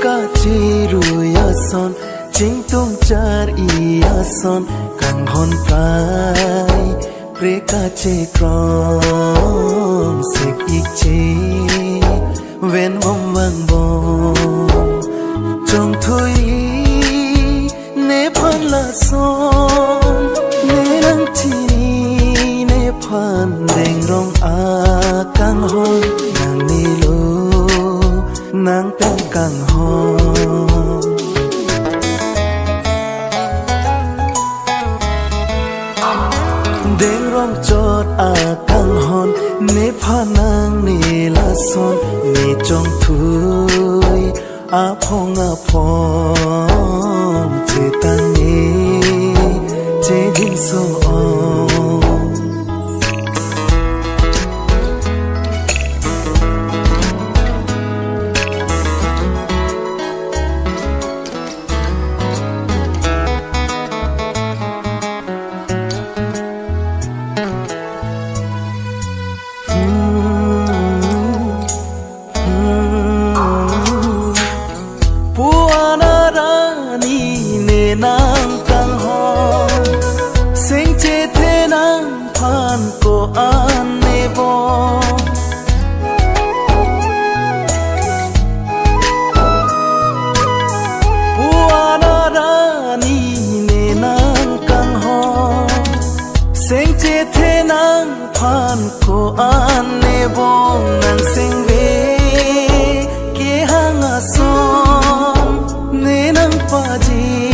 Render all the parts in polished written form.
ka chiru ya son chính tung char ia son càng hon prai pre ka che krom sek ik che ven bom vang bom trong thui ne phan la son ne nang chi ne phan deng rong a càng hon nang ni lo nang tang càng hon đêm rong chót càng hòn nếp pha nang nê la son nê trong thui phong chế tăng nê chế đinh so nang càng hòn sinh chế thế nang phan cô an nê bo puana rani nê nang càng hòn sinh chế thế nang phan cô an nê bo nang sinh về ke hanga son nê nang pa ji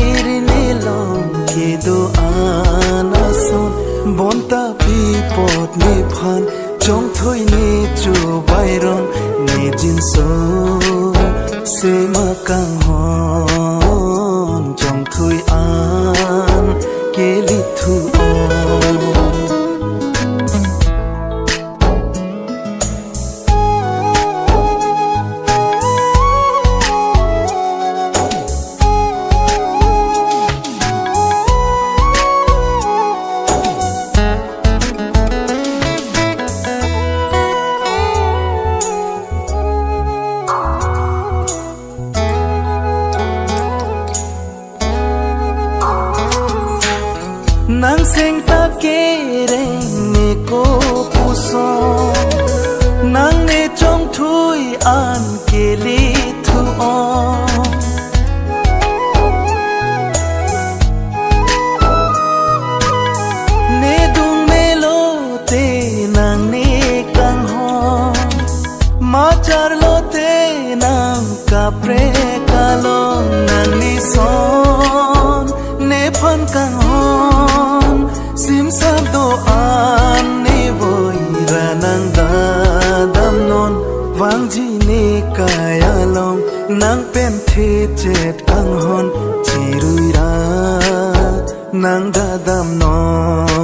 do anason bonta pi pot ni phan chong thoi ni chu bai ron ni jin so se ma kang hon chong thui an ke li thu nang sing ta ke reng ne ko puso nang ne chong thui an ke li thu o ne dung me lo te nang ne kang ho ma char lo te nang ka pre ka lo nang ni son ne phan kang ho sim sab do an ne voi ranang da dam non wang ji ne kaya long nang pen the chet kang hon chirui ra nang da dam non